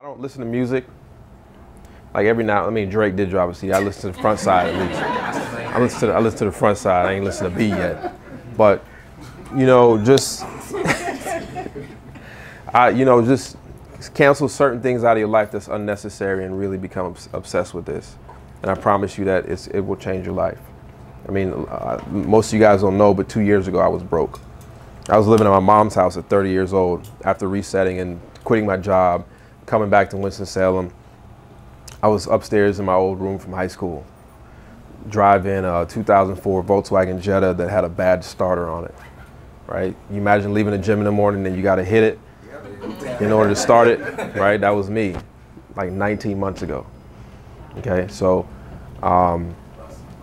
I don't listen to music. Like every now, I mean, Drake did drop a CD. I listen to the front side at least. I listen to the front side. I ain't listen to B yet. But, you know, just just cancel certain things out of your life that's unnecessary and really become obsessed with this. And I promise you that it will change your life. I mean, most of you guys don't know, but 2 years ago I was broke. I was living at my mom's house at 30 years old after resetting and quitting my job, coming back to Winston-Salem. I was upstairs in my old room from high school, driving a 2004 Volkswagen Jetta that had a bad starter on it, right? You imagine leaving the gym in the morning and you got to hit it in order to start it, right? That was me, like 19 months ago, okay? So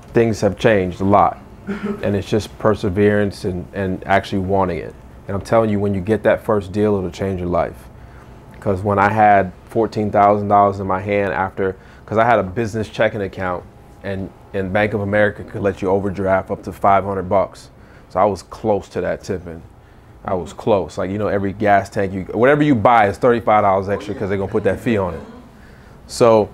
things have changed a lot, and it's just perseverance and actually wanting it. And I'm telling you, when you get that first deal, it'll change your life. Because when I had $14,000 in my hand after, because I had a business checking account, and Bank of America could let you overdraft up to 500 bucks. So I was close to that tipping. I was close. Like, you know, every gas tank, whatever you buy is $35 extra because they're going to put that fee on it. So,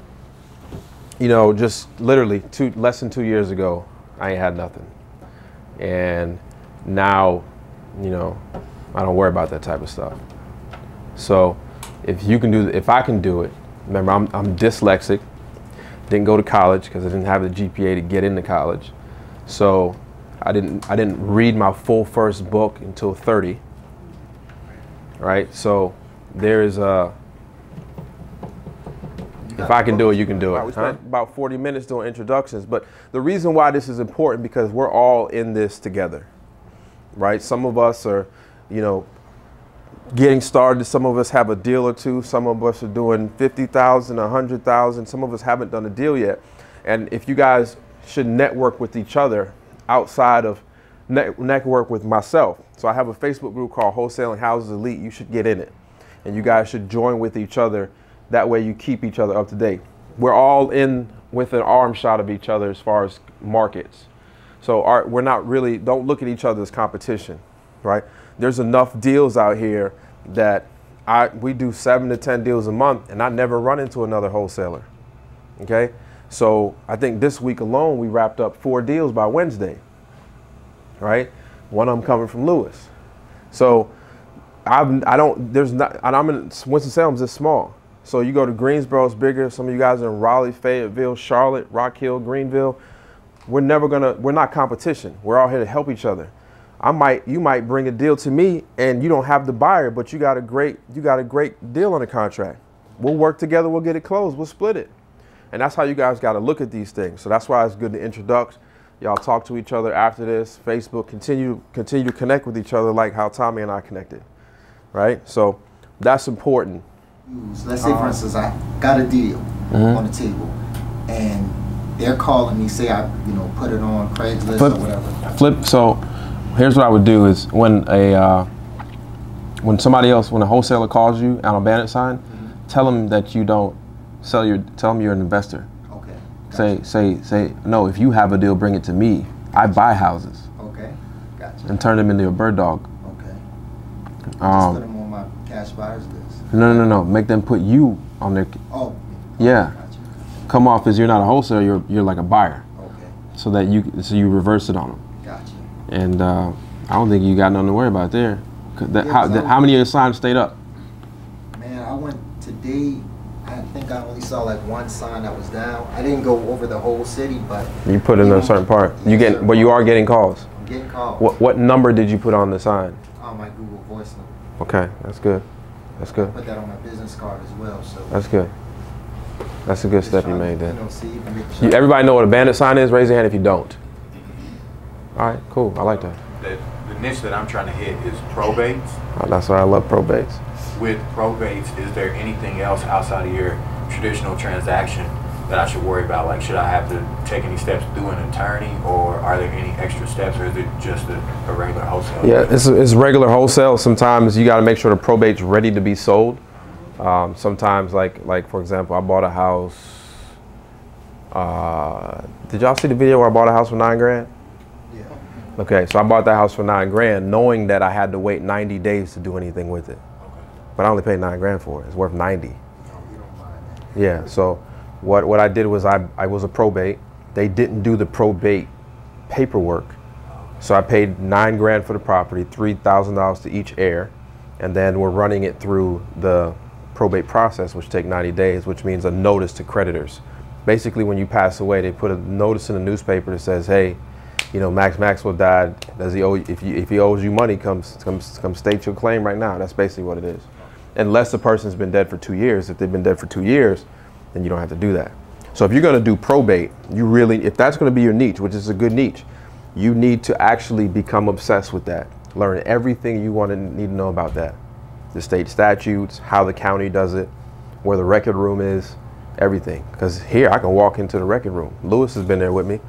you know, just literally less than 2 years ago, I ain't had nothing. And now, you know, I don't worry about that type of stuff. So if I can do it, remember I'm dyslexic, didn't go to college because I didn't have the GPA to get into college. So I didn't read my full first book until 30, right? So there is if I can do it, you can do it. We spent about 40 minutes doing introductions, but the reason why this is important because we're all in this together, right? Some of us are, you know, getting started. Some of us have a deal or two. Some of us are doing 50,000, 100,000. Some of us haven't done a deal yet. And if you guys should network with each other outside of network with myself. So I have a Facebook group called Wholesaling Houses Elite. You should get in it. And you guys should join with each other. That way you keep each other up to date. We're all in with an arm shot of each other as far as markets. So we're not really, don't look at each other as competition, right? There's enough deals out here that we do 7 to 10 deals a month and I never run into another wholesaler, okay? So I think this week alone, we wrapped up 4 deals by Wednesday, right? One of them coming from Lewis. So and I'm in Winston-Salem's this small. So you go to Greensboro, it's bigger. Some of you guys are in Raleigh, Fayetteville, Charlotte, Rock Hill, Greenville. We're not competition. We're all here to help each other. You might bring a deal to me and you don't have the buyer, but you got a great deal on the contract. We'll work together, we'll get it closed, we'll split it. And that's how you guys got to look at these things. So that's why it's good to introduce. Y'all talk to each other after this. Facebook, continue to connect with each other like how Tommy and I connected, right? So that's important. Let's say, for instance, I got a deal on the table, and they're calling me, say I, put it on Craigslist or whatever. So here's what I would do is when a wholesaler calls you on a bandit sign, tell them that you don't tell them you're an investor. Okay. Gotcha. Say, no, if you have a deal, bring it to me. I buy houses. Okay. Gotcha. And turn them into a bird dog. Okay. Just put them on my cash buyers list. No. Make them put you on their. Oh. Yeah. Gotcha. Come off as you're not a wholesaler. You're like a buyer. Okay. So that you reverse it on them. Gotcha. And I don't think you got nothing to worry about there. How many of your signs stayed up? Man, I went today. I think I only saw like one sign that was down. I didn't go over the whole city, but you put in a certain part. But you are getting calls. I'm getting calls. What number did you put on the sign? On my Google Voice number. Okay, that's good. That's good. I put that on my business card as well. So that's good. That's a good step you made then. Everybody know what a bandit sign is? Raise your hand if you don't. All right, cool. I like that. The niche that I'm trying to hit is probates. Oh, that's why I love probates. With probates, is there anything else outside of your traditional transaction that I should worry about? Like, should I have to take any steps through an attorney, or are there any extra steps, or is it just a regular wholesale? Yeah, it's regular wholesale. Sometimes you got to make sure the probate's ready to be sold. Sometimes, like for example, I bought a house. Did y'all see the video where I bought a house for $9 grand? Yeah. Okay, so I bought that house for $9 grand, knowing that I had to wait 90 days to do anything with it. Okay. But I only paid $9 grand for it. It's worth 90. Yeah, so what I did was I was a probate. They didn't do the probate paperwork. So I paid $9 grand for the property, $3,000 to each heir, and then we're running it through the probate process, which take 90 days, which means a notice to creditors. Basically, when you pass away, they put a notice in the newspaper that says, hey, you know, Maxwell died. Does he owe? If he owes you money, come state your claim right now. That's basically what it is. Unless the person's been dead for 2 years. If they've been dead for 2 years, then you don't have to do that. So if you're going to do probate, you really, if that's going to be your niche, which is a good niche, you need to actually become obsessed with that. Learn everything you need to know about that. The state statutes, how the county does it, where the record room is, everything. Because here I can walk into the record room. Lewis has been there with me.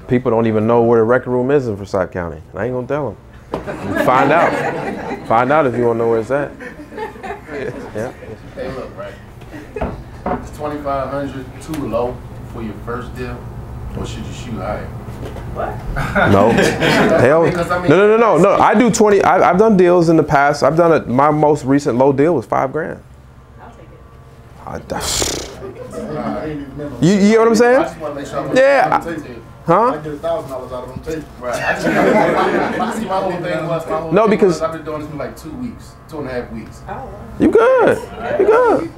People don't even know where the record room is in Forsyth County. I ain't gonna tell them. Find out. Find out if you wanna know where it's at. Yeah. Hey, look, right. Is 2,500 too low for your first deal, or should you shoot higher? What? No. Hell. No. I do 20. I've done deals in the past. I've done it. My most recent low deal was $5 grand. I'll take it. You get what I'm saying? I just want to make sure I'm Yeah. Huh? I get $1,000 out of them too. Right. I see my whole thing was No, because I've been doing this for like 2 weeks, 2.5 weeks. You good. You good.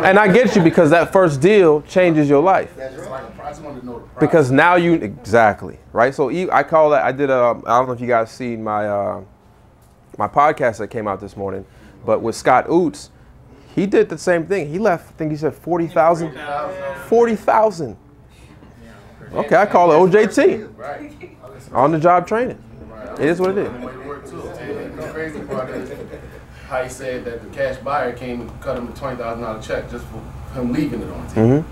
And I get you because that first deal changes your life. Because now you exactly right. So I call that. I did I don't know if you guys seen my my podcast that came out this morning, but with Scott Oots. He did the same thing. He left, I think he said 40,000. 40,000. Okay, I call it OJT. On the job training. It is what it is. The crazy part is how he said that the cash buyer came and cut him a $20,000 check just for him leaving it on the table.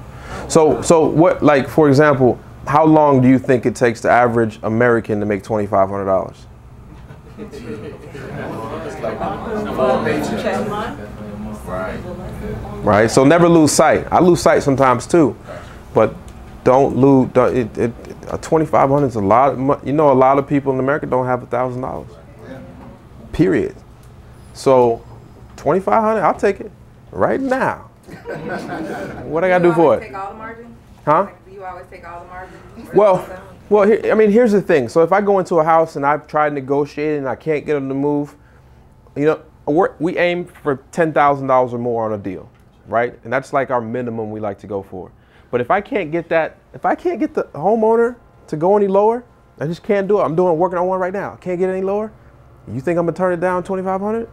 So what, like, for example, how long do you think it takes the average American to make $2,500? It's like a full paycheck. Right. So never lose sight. I lose sight sometimes too, but don't lose. $2,500 is a lot of money. You know, a lot of people in America don't have $1,000. Period. So $2,500, I'll take it right now. What I gotta do for it? Take all the margin? Huh? Do you always take all the margin? Well, I mean, here's the thing. So if I go into a house and I've tried negotiating and I can't get them to move, you know. We aim for $10,000 or more on a deal, right? And that's like our minimum we like to go for. But if I can't get that, if I can't get the homeowner to go any lower, I just can't do it. I'm working on one right now. I can't get any lower. You think I'm gonna turn it down 2,500?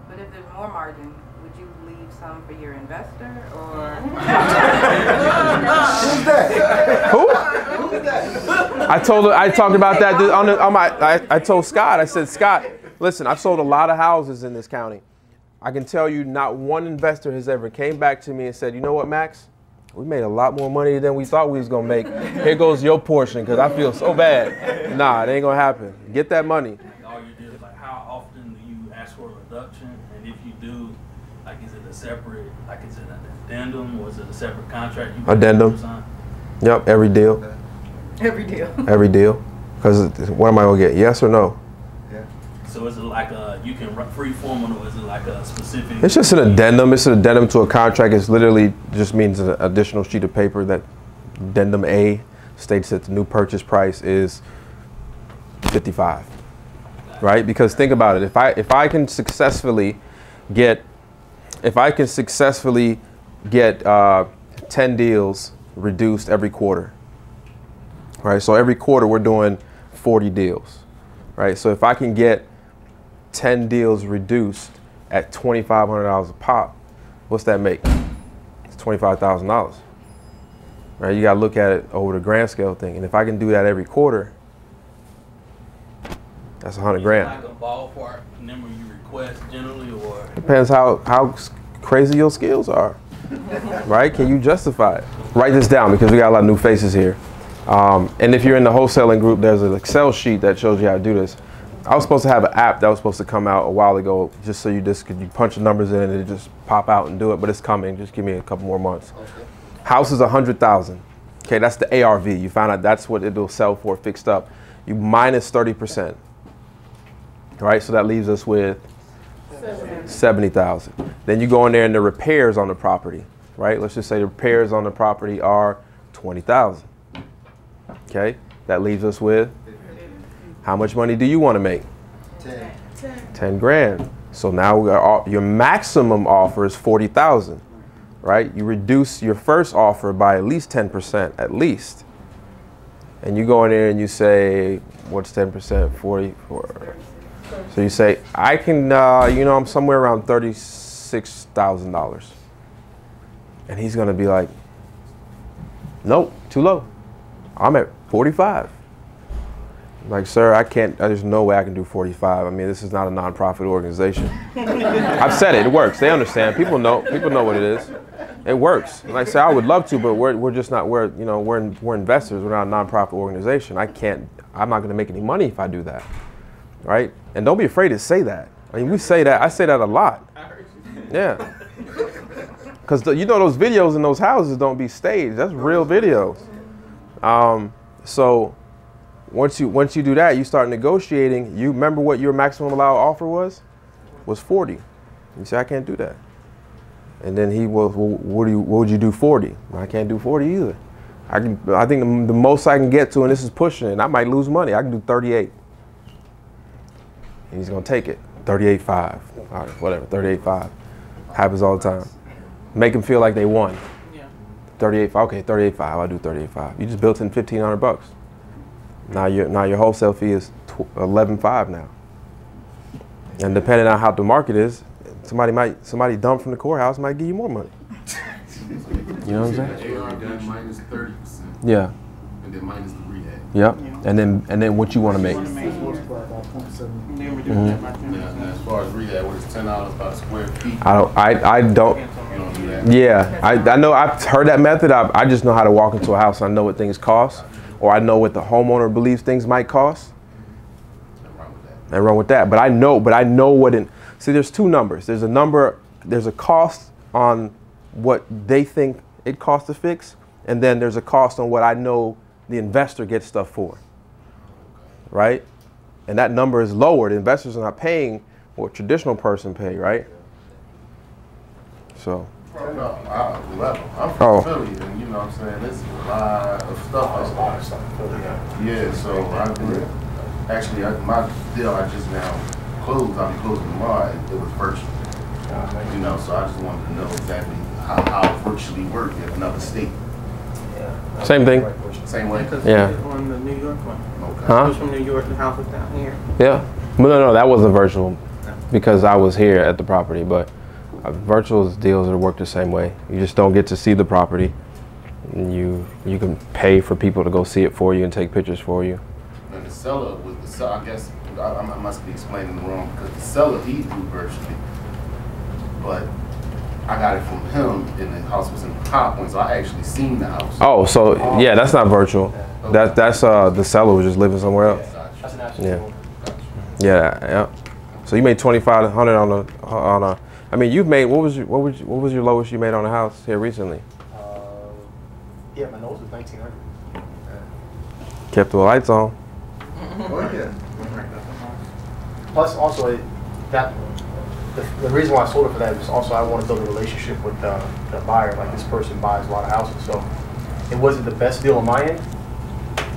But if there's more margin, would you leave some for your investor or? Who's that? Who? Who's that? I talked about that I told Scott. I said, Scott, listen, I've sold a lot of houses in this county. I can tell you not one investor has ever came back to me and said, you know what, Max? We made a lot more money than we thought we was going to make. Here goes your portion because I feel so bad. Nah, it ain't going to happen. Get that money. All you do is like, how often do you ask for a reduction? And if you do, like, is it a separate, like, is it an addendum or is it a separate contract? Addendum. Yep, every deal. Every deal. Every deal. Because what am I going to get? Yes or no? So is it like you can free form it, or is it like a specific? It's just an addendum. It's an addendum to a contract. It's literally just means an additional sheet of paper that addendum A states that the new purchase price is $55. Right? Because think about it. If I can successfully get 10 deals reduced every quarter. Right? So every quarter we're doing 40 deals. Right? So if I can get 10 deals reduced at $2,500 a pop, what's that make? It's $25,000. Right? You got to look at it over the grand scale thing. And if I can do that every quarter, that's 100 grand. Like a ballpark number you request generally, or depends how crazy your skills are. Right? Can you justify it? Write this down because we got a lot of new faces here. And if you're in the wholesaling group, there's an Excel sheet that shows you how to do this. I was supposed to have an app that was supposed to come out a while ago, just so you punch the numbers in and it just pop out and do it, but it's coming. Just give me a couple more months. Okay. House is 100,000. Okay, that's the ARV. You found out that's what it'll sell for fixed up. You minus 30%. right? So that leaves us with 70,000. Then you go in there and the repairs on the property, right? Let's just say the repairs on the property are 20,000. Okay, that leaves us with, how much money do you want to make? 10 grand. So now your maximum offer is 40,000, right? You reduce your first offer by at least 10%, at least. And you go in there and you say, what's 10%? 44. So you say, I can, you know, I'm somewhere around $36,000. And he's going to be like, nope, too low. I'm at 45. I'm like, sir, I can't, there's no way I can do 45. I mean, this is not a nonprofit organization. I've said it, it works. They understand. People know what it is. It works. And I say, I would love to, but we're just not, we're investors. We're not a nonprofit organization. I'm not going to make any money if I do that. Right? And don't be afraid to say that. I mean, we say that, I say that a lot. Yeah. Because you know those videos in those houses don't be staged. That's real videos. So once you do that, you start negotiating. You remember what your maximum allowed offer was 40. You say, I can't do that. And then he was, well, what would you do 40? I can't do 40 either. I think the most I can get to, and this is pushing it, I might lose money. I can do 38. And he's gonna take it. 38.5. All right, whatever. 38.5. Happens all the time. Make them feel like they won. Yeah. 38.5. Okay, 38.5. I'll do 38.5. You just built in $1,500. Now your wholesale fee is 11.5 now. And depending on how the market is, somebody dumped from the courthouse might give you more money. You know what I'm saying? ARV minus 30%. Yeah. And then minus the rehab. Yep. And then what you want to make. And as far as rehab, what is $10 per square feet? I don't. You don't do that. Yeah, I know. I've heard that method. I just know how to walk into a house. I know what things cost, or I know what the homeowner believes things might cost. And run with that. But I know what see, there's two numbers. There's a cost on what they think it costs to fix, and then there's a cost on what I know the investor gets stuff for. Right? And that number is lower. The investors are not paying what a traditional person pay, right? So. No, I'm from Philly, and you know what I'm saying, there's a lot of stuff. Yeah, so I've been, actually, my deal I just now closed, I'll be closing tomorrow, it was virtual. You know, so I just wanted to know exactly how it virtually worked in another state. Same thing. Same way? Yeah. On the New York one. Okay. Huh? It was from New York, the house was down here. Yeah. No, that wasn't virtual because I was here at the property, but virtual deals that work the same way. You just don't get to see the property. And you can pay for people to go see it for you and take pictures for you. And the seller, I guess, I must be explaining it wrong, because the seller, he do virtually, but I got it from him, and the house was in High Point, so I actually seen the house. Oh, so yeah, that's not virtual. Okay. That's the seller was just living somewhere else. That's an actual deal. Yeah. So you made $2,500 on a. I mean, you've made what was your lowest you made on a house here recently? Yeah, my nose was 1,900. Kept the lights on. Oh yeah. Plus, also the reason why I sold it for that is also I want to build a relationship with the buyer. Like, this person buys a lot of houses, so it wasn't the best deal on my end,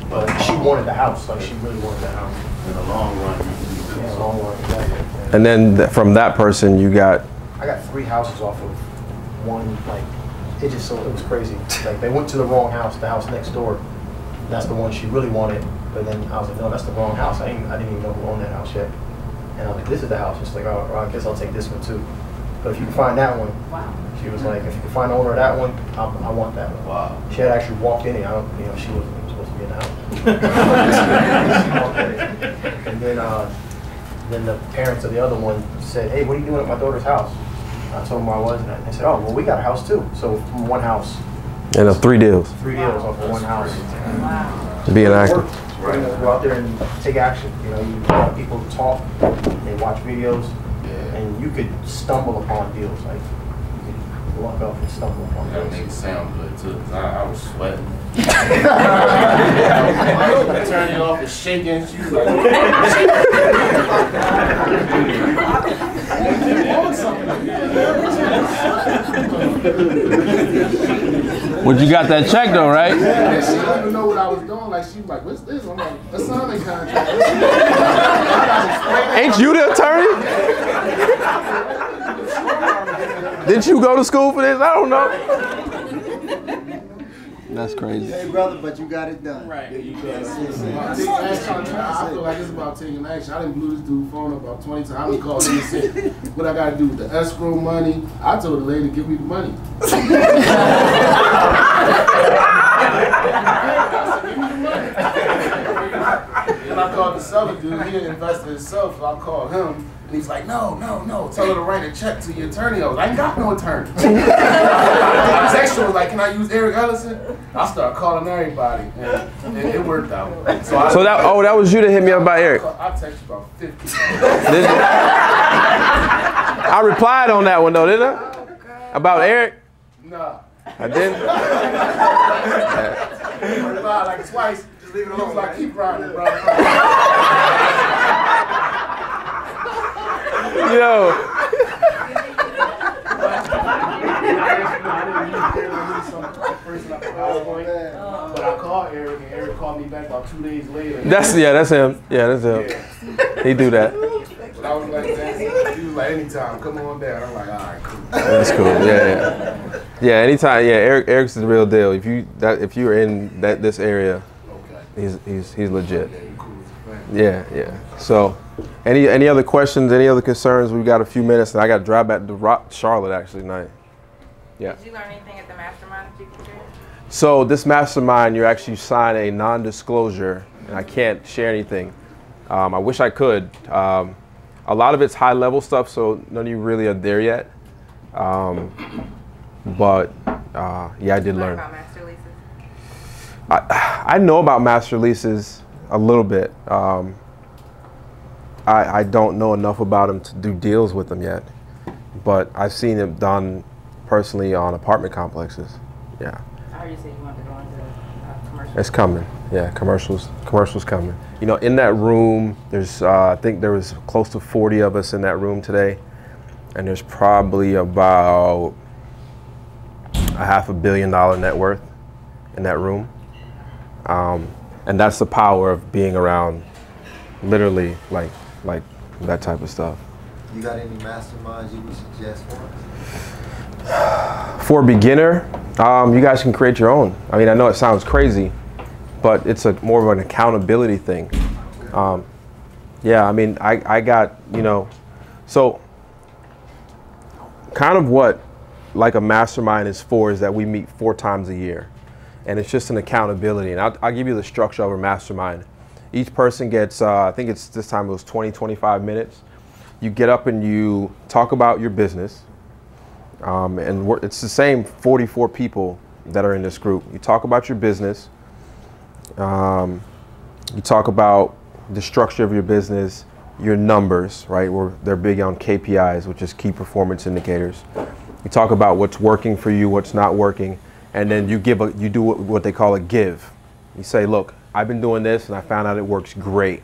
but she wanted the house. Like, she really wanted the house. In the long run, you can do this. Yeah, in the long run, exactly. Yeah. And then from that person, you got. I got 3 houses off of one. Like, it was crazy. Like, they went to the wrong house, the house next door. That's the one she really wanted. But then I was like, no, that's the wrong house. I didn't even know who owned that house yet. And I was like, this is the house. She's like, oh, well, I guess I'll take this one too. But if you can find that one, wow. She was like, if you can find the owner of that one, I want that one. Wow. She had actually walked in it. She wasn't even supposed to be in the house. And then the parents of the other one said, hey, what are you doing at my daughter's house? I told them where I was, and they said, oh, well, we got a house too. So from one house. And that's 3 deals. 3 deals off of one house. Wow. Being active. Right. Go out there and take action. You let people talk, they watch videos, and you could stumble upon deals. Like, walk off and stumble upon Gotta those. make it sound good too, 'cause I was sweating. Attorney office shaking. She was like, But you got that check though, right? yeah, she didn't even know what I was doing. Like, she was like, what's this? I'm like, a signing contract. Ain't you the attorney? Did you go to school for this? I don't know. That's crazy. Hey, brother, but you got it done. Right. I feel like it's about taking action. I done blew this dude's phone up about 20 times. I done called him and said, what I gotta do with the escrow money? I told the lady to give me the money. I said, give me the money. And I called the seller dude. He didn't invest in himself, so I called him. And he's like, no. Tell her to write a check to your attorney. I was like, I ain't got no attorney. I text her, like, can I use Eric Ellison? I started calling everybody, and it worked out. So that was you that hit me up about Eric. I texted about 50. I replied on that one though, didn't I? About Eric? Nah. I didn't. I replied like twice. Just leave it alone. He was like, keep riding it, bro. Yo. But I called Eric, and Eric called me back about 2 days later. That's him. Yeah, that's him. He do that. But I was like, he was like, anytime, come on down. I'm like, all right, cool. That's cool. Yeah. Anytime. Yeah, Eric's the real deal. If you're in this area, Okay. he's legit. Yeah, you cool as a fan. Yeah. So, any other questions? Any other concerns? We've got a few minutes, and I got to drive back to Charlotte actually tonight. Yeah. Did you learn anything at the mastermind that you could do? So this mastermind, you actually sign a non-disclosure, and I can't share anything. I wish I could. A lot of it's high-level stuff, so none of you really are there yet. But yeah, I did learn. About master leases? I know about master leases a little bit. I don't know enough about them to do deals with them yet, but I've seen them done personally on apartment complexes. Yeah. I heard you say you wanted to go into commercial. It's coming. Yeah, commercials coming. You know, in that room, there's I think there was close to 40 of us in that room today, and there's probably about $500 million net worth in that room, and that's the power of being around, literally like that type of stuff. You got any masterminds you would suggest for us? For a beginner, you guys can create your own. I mean, I know it sounds crazy, but it's more of an accountability thing. Yeah, I mean, I got, so kind of what like a mastermind is for is that we meet 4 times a year, and it's just an accountability. And I'll give you the structure of a mastermind. Each person gets, I think it's this time it was 25 minutes. You get up and you talk about your business. And it's the same 44 people that are in this group. You talk about your business. You talk about the structure of your business, your numbers, right? They're big on KPIs, which is key performance indicators. You talk about what's working for you, what's not working, and then you do what they call a give. You say, look, I've been doing this and I found out it works great.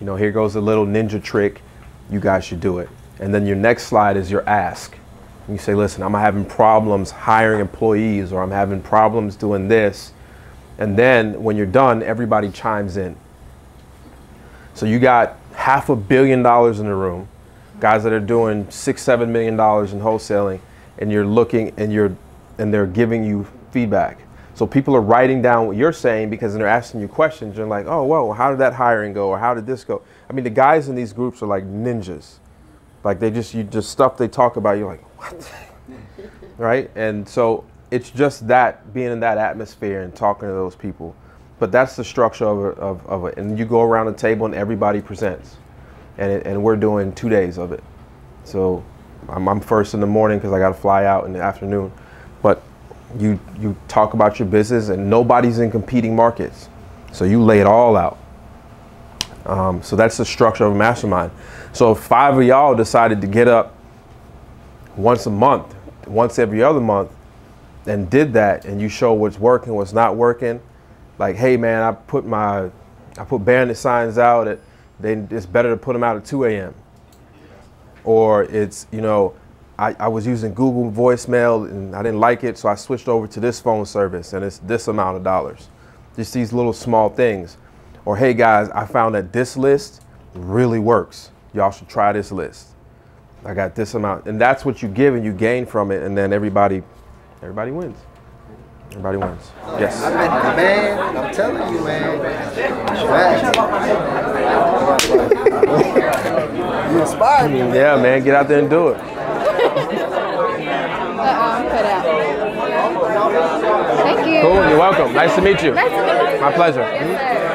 Here goes a little ninja trick. You guys should do it. And then your next slide is your ask. You say, listen, I'm having problems hiring employees, or I'm having problems doing this. And then when you're done, everybody chimes in. So you got $500 million in the room, guys that are doing $6-7 million in wholesaling, and you're looking and they're giving you feedback. So people are writing down what you're saying because they're asking you questions. You're like, oh, whoa, how did that hiring go? Or how did this go? I mean, the guys in these groups are like ninjas. Like stuff they talk about, you're like, what? Right? And so it's just that, being in that atmosphere and talking to those people. But that's the structure of it. And you go around the table and everybody presents. And we're doing 2 days of it. So I'm first in the morning because I got to fly out in the afternoon. But you talk about your business, and nobody's in competing markets. So you lay it all out. So that's the structure of a mastermind. So if 5 of y'all decided to get up once a month, once every other month and did that, and you show what's working, what's not working, like, hey man, I put bandit signs out at, it's better to put them out at 2 a.m. Or it's, you know, I was using Google voicemail and I didn't like it, so I switched over to this phone service and it's this amount of dollars. Just these little small things. Or hey guys, I found that this list really works. Y'all should try this list. I got this amount. And that's what you give and you gain from it, and then everybody wins. Everybody wins. Yes. Man, I'm telling you, man. You inspired me. Yeah, man, get out there and do it. I'm cut out. Thank you. Cool, you're welcome. Nice to meet you. Nice to meet you. My pleasure. Yes, sir.